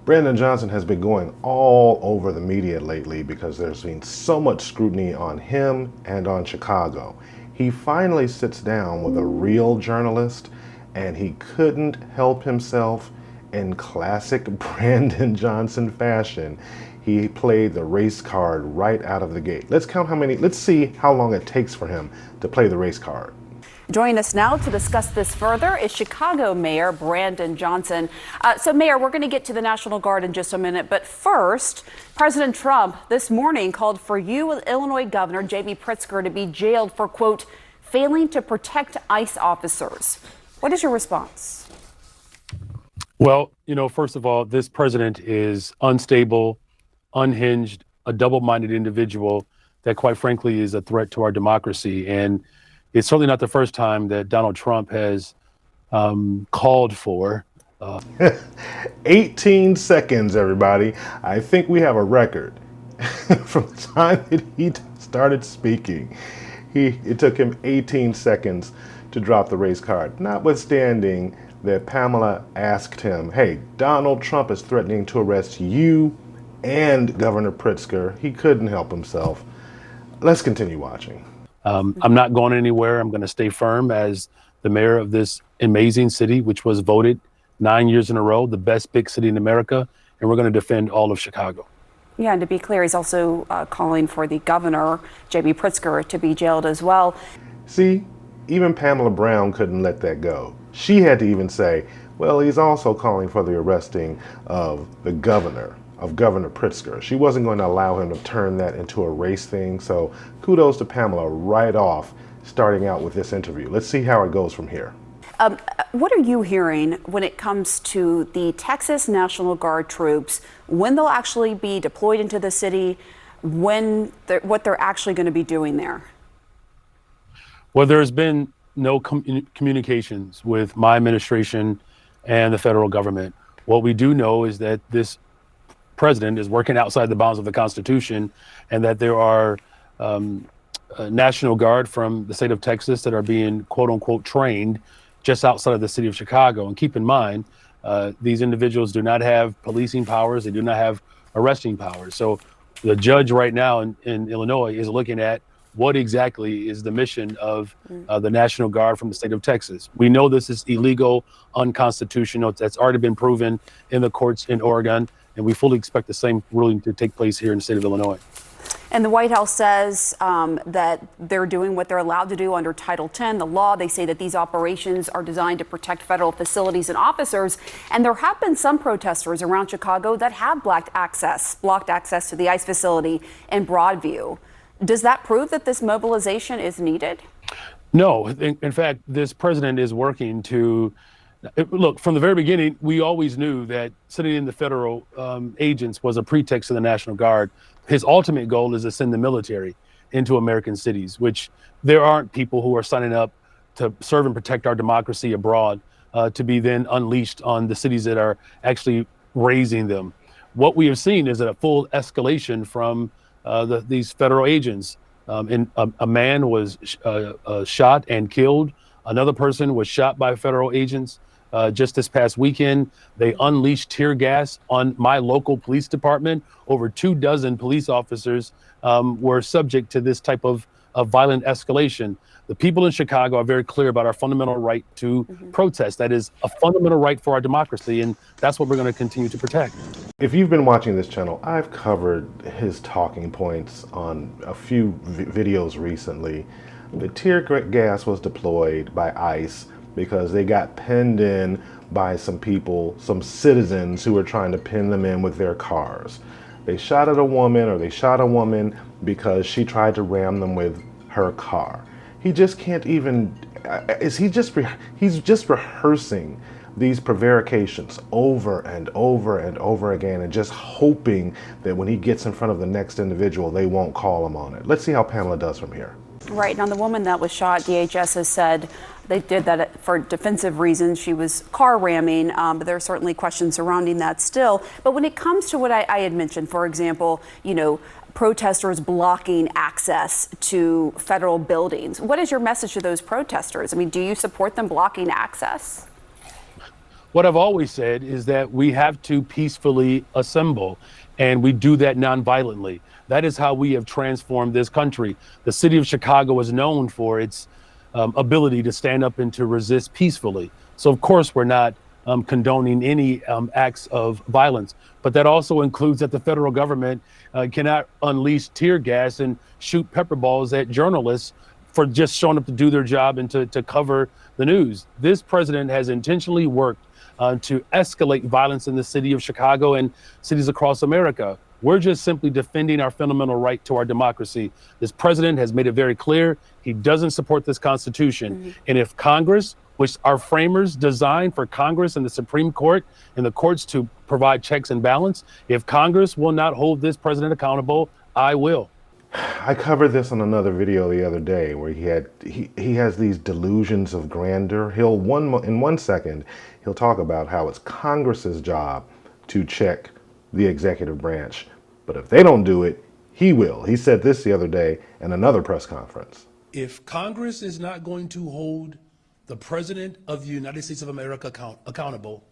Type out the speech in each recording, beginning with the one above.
Brandon Johnson has been going all over the media lately because there's been so much scrutiny on him and on Chicago. He finally sits down with a real journalist, and he couldn't help himself. In classic Brandon Johnson fashion, he played the race card right out of the gate. Let's see how long it takes for him to play the race card. Joining us now to discuss this further is Chicago Mayor Brandon Johnson. So, Mayor, we're going to get to the National Guard in just a minute. But first, President Trump this morning called for you, Illinois Governor J.B. Pritzker, to be jailed for, quote, failing to protect ICE officers. What is your response? Well, first of all, this president is unstable, unhinged, a double-minded individual that, quite frankly, is a threat to our democracy. And it's certainly not the first time that Donald Trump has called for. 18 seconds, everybody. I think we have a record. From the time that he started speaking, it took him 18 seconds to drop the race card, notwithstanding that Pamela asked him, hey, Donald Trump is threatening to arrest you and Governor Pritzker. He couldn't help himself. Let's continue watching. I'm not going anywhere. I'm going to stay firm as the mayor of this amazing city, which was voted 9 years in a row, the best big city in America, and we're going to defend all of Chicago. Yeah, and to be clear, he's also calling for the governor, J.B. Pritzker, to be jailed as well. See, even Pamela Brown couldn't let that go. She had to even say, well, he's also calling for the arresting of the governor, of Governor Pritzker. She wasn't going to allow him to turn that into a race thing. So kudos to Pamela right off, starting out with this interview. Let's see how it goes from here. What are you hearing when it comes to the Texas National Guard troops, when they'll actually be deployed into the city, what they're actually going to be doing there? Well, there's been no communications with my administration and the federal government. What we do know is that this president is working outside the bounds of the Constitution, and that there are National Guard from the state of Texas that are being, quote unquote, trained just outside of the city of Chicago. And keep in mind, these individuals do not have policing powers. They do not have arresting powers. So the judge right now in Illinois is looking at what exactly is the mission of the National Guard from the state of Texas. We know this is illegal, unconstitutional. That's already been proven in the courts in Oregon, and we fully expect the same ruling to take place here in the state of Illinois. And the White House says that they're doing what they're allowed to do under Title 10, the law. They say that these operations are designed to protect federal facilities and officers. And there have been some protesters around Chicago that have blocked access to the ICE facility in Broadview. Does that prove that this mobilization is needed? No. In fact, this president is working to look, from the very beginning, we always knew that sending in the federal agents was a pretext to the National Guard. His ultimate goal is to send the military into American cities, which there aren't people who are signing up to serve and protect our democracy abroad to be then unleashed on the cities that are actually raising them. What we have seen is a full escalation from these federal agents. And a man was shot and killed. Another person was shot by federal agents. Just this past weekend, they unleashed tear gas on my local police department. Over 24 police officers were subject to this type of violent escalation. The people in Chicago are very clear about our fundamental right to protest. That is a fundamental right for our democracy, and that's what we're going to continue to protect. If you've been watching this channel, I've covered his talking points on a few videos recently. The tear gas was deployed by ICE because they got pinned in by some people, some citizens who were trying to pin them in with their cars. They shot at a woman, or they shot a woman because she tried to ram them with her car. He just can't even, he's just rehearsing these prevarications over and over and over again, and just hoping that when he gets in front of the next individual, they won't call him on it. Let's see how Pamela does from here. Right. Now, the woman that was shot, DHS has said they did that for defensive reasons. She was car ramming, but there are certainly questions surrounding that still. But when it comes to what I had mentioned, for example, protesters blocking access to federal buildings, what is your message to those protesters? I mean, do you support them blocking access? What I've always said is that we have to peacefully assemble, and we do that nonviolently. That is how we have transformed this country. The city of Chicago is known for its ability to stand up and to resist peacefully. So, of course, we're not condoning any acts of violence. But that also includes that the federal government cannot unleash tear gas and shoot pepper balls at journalists for just showing up to do their job and to cover the news. This president has intentionally worked to escalate violence in the city of Chicago and cities across America. We're just simply defending our fundamental right to our democracy. This president has made it very clear he doesn't support this Constitution. Mm-hmm. And if Congress, which our framers designed for Congress and the Supreme Court and the courts to provide checks and balance, if Congress will not hold this president accountable, I will. I covered this on another video the other day where he has these delusions of grandeur. In 1 second, he'll talk about how it's Congress's job to check the executive branch. But if they don't do it, he will. He said this the other day in another press conference. If Congress is not going to hold the President of the United States of America accountable,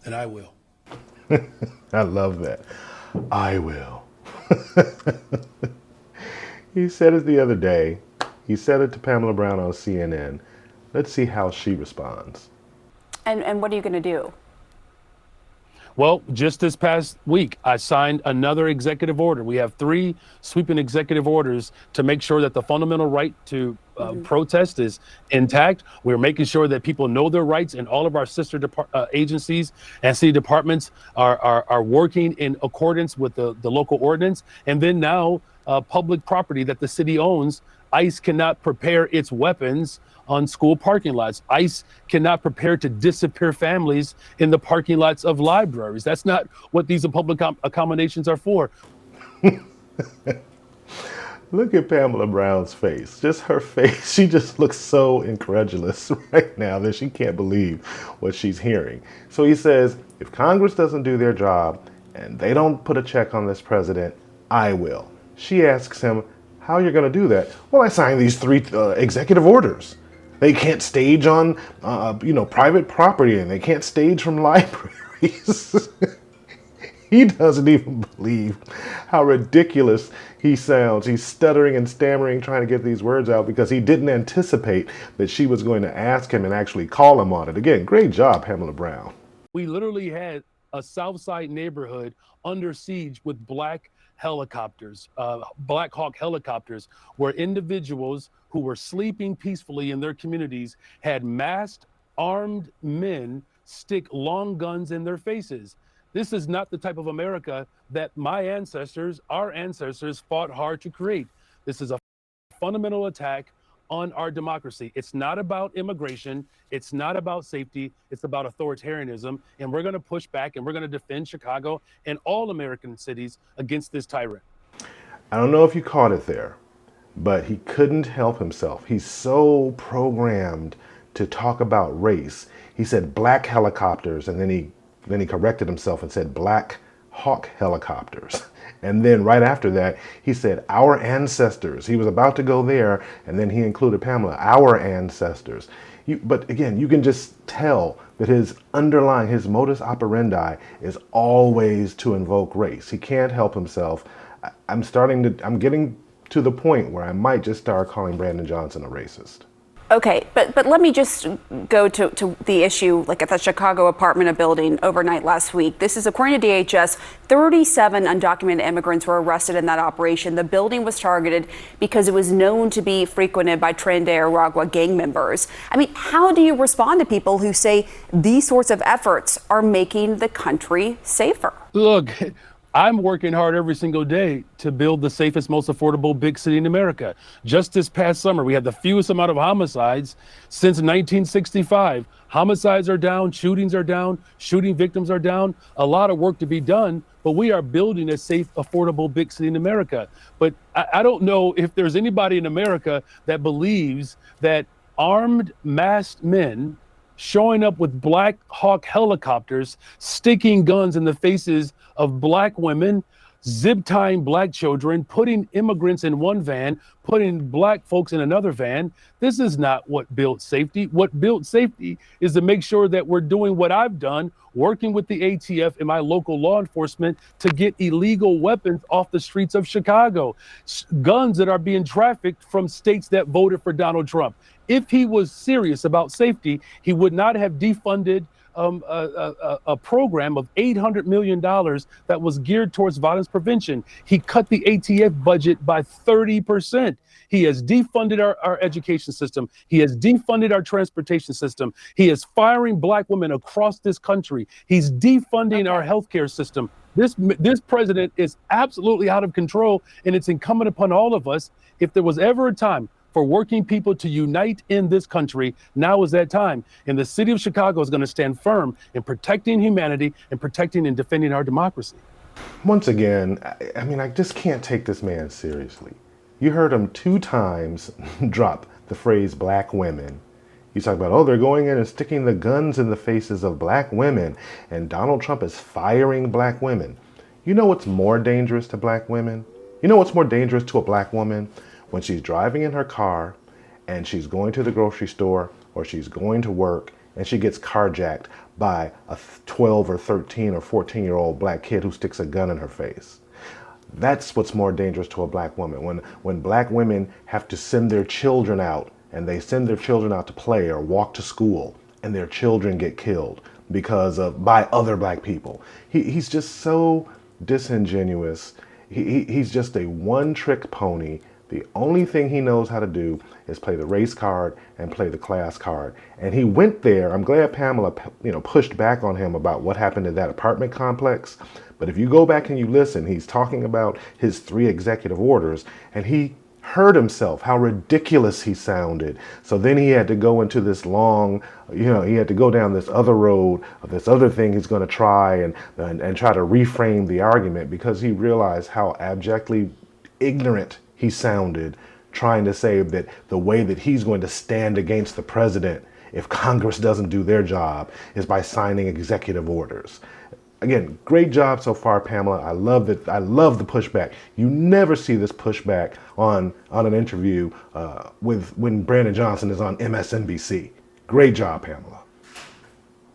then I will. I love that. I will. He said it the other day. He said it to Pamela Brown on CNN. Let's see how she responds. And what are you going to do? Well, just this past week, I signed another executive order. We have 3 sweeping executive orders to make sure that the fundamental right to protest is intact. We're making sure that people know their rights, and all of our sister agencies and city departments are working in accordance with the local ordinance. And then now public property that the city owns, ICE cannot prepare its weapons on school parking lots. ICE cannot prepare to disappear families in the parking lots of libraries. That's not what these public accommodations are for. Look at Pamela Brown's face. Just her face. She just looks so incredulous right now that she can't believe what she's hearing. So he says, if Congress doesn't do their job and they don't put a check on this president, I will. She asks him, how you're going to do that? Well, I signed these 3 executive orders. They can't stage on, private property, and they can't stage from libraries. He doesn't even believe how ridiculous he sounds. He's stuttering and stammering, trying to get these words out because he didn't anticipate that she was going to ask him and actually call him on it. Again, great job, Pamela Brown. We literally had a Southside neighborhood under siege with black helicopters, Black Hawk helicopters, where individuals who were sleeping peacefully in their communities had masked, armed men stick long guns in their faces. This is not the type of America that our ancestors fought hard to create. This is a fundamental attack on our democracy. It's not about immigration. It's not about safety. It's about authoritarianism. And we're going to push back, and we're going to defend Chicago and all American cities against this tyrant. I don't know if you caught it there, but he couldn't help himself. He's so programmed to talk about race. He said black helicopters, and then he corrected himself and said Black Hawk helicopters. And then right after that, he said our ancestors. He was about to go there, and then he included Pamela, our ancestors. But again, you can just tell that his modus operandi is always to invoke race. He can't help himself. I'm getting to the point where I might just start calling Brandon Johnson a racist. Okay, but let me just go to the issue, like at the Chicago apartment building overnight last week. This is according to DHS, 37 undocumented immigrants were arrested in that operation. The building was targeted because it was known to be frequented by Tren de Aragua gang members. I mean, how do you respond to people who say these sorts of efforts are making the country safer? Look, I'm working hard every single day to build the safest, most affordable big city in America. Just this past summer, we had the fewest amount of homicides since 1965. Homicides are down, shootings are down, shooting victims are down. A lot of work to be done, but we are building a safe, affordable big city in America. But I don't know if there's anybody in America that believes that armed, masked men showing up with Black Hawk helicopters, sticking guns in the faces of black women, zip tying black children, putting immigrants in one van, putting black folks in another van. This is not what built safety. What built safety is to make sure that we're doing what I've done, working with the ATF and my local law enforcement to get illegal weapons off the streets of Chicago, guns that are being trafficked from states that voted for Donald Trump. If he was serious about safety, he would not have defunded a program of $800 million that was geared towards violence prevention. He cut the ATF budget by 30%. He has defunded our education system. He has defunded our transportation system. He is firing black women across this country. He's defunding our healthcare system. This president is absolutely out of control, and it's incumbent upon all of us. If there was ever a time for working people to unite in this country, now is that time. And the city of Chicago is going to stand firm in protecting humanity and protecting and defending our democracy. Once again, I mean, I just can't take this man seriously. You heard him 2 times drop the phrase black women. He's talking about, oh, they're going in and sticking the guns in the faces of black women, and Donald Trump is firing black women. You know what's more dangerous to black women? You know what's more dangerous to a black woman? When she's driving in her car and she's going to the grocery store or she's going to work and she gets carjacked by a 12 or 13 or 14-year-old black kid who sticks a gun in her face. That's what's more dangerous to a black woman. When black women have to send their children out, and they send their children out to play or walk to school, and their children get killed by other black people. He's just so disingenuous. He's just a one-trick pony. The only thing he knows how to do is play the race card and play the class card. And he went there. I'm glad Pamela, pushed back on him about what happened in that apartment complex. But if you go back and you listen, he's talking about his 3 executive orders, and he heard himself, how ridiculous he sounded. So then he had to go into this long, he had to go down this other road of this other thing he's going to try and try to reframe the argument, because he realized how abjectly ignorant he sounded, trying to say that the way that he's going to stand against the president if Congress doesn't do their job is by signing executive orders. Again, great job so far, Pamela. I love the pushback. You never see this pushback on an interview when Brandon Johnson is on MSNBC. Great job, Pamela.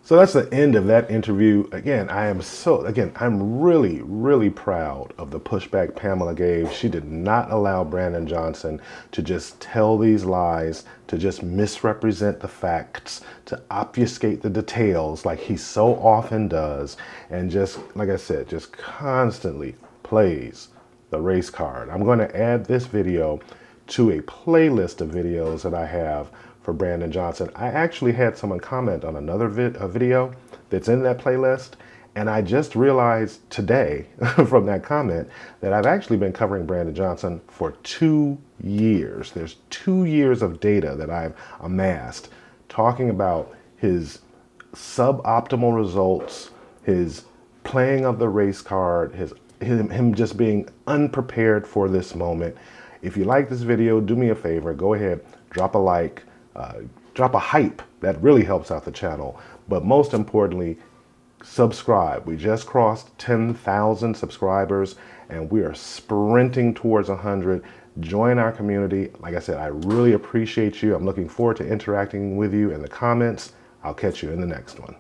So that's the end of that interview. Again, I'm really, really proud of the pushback Pamela gave. She did not allow Brandon Johnson to just tell these lies, to just misrepresent the facts, to obfuscate the details like he so often does, and just, like I said, just constantly plays the race card. I'm going to add this video to a playlist of videos that I have for Brandon Johnson. I actually had someone comment on another video that's in that playlist, and I just realized today from that comment that I've actually been covering Brandon Johnson for 2 years. There's 2 years of data that I've amassed talking about his suboptimal results, his playing of the race card, him just being unprepared for this moment. If you like this video, do me a favor, go ahead, drop a like, drop a hype. That really helps out the channel. But most importantly, subscribe. We just crossed 10,000 subscribers and we are sprinting towards 100. Join our community. Like I said, I really appreciate you. I'm looking forward to interacting with you in the comments. I'll catch you in the next one.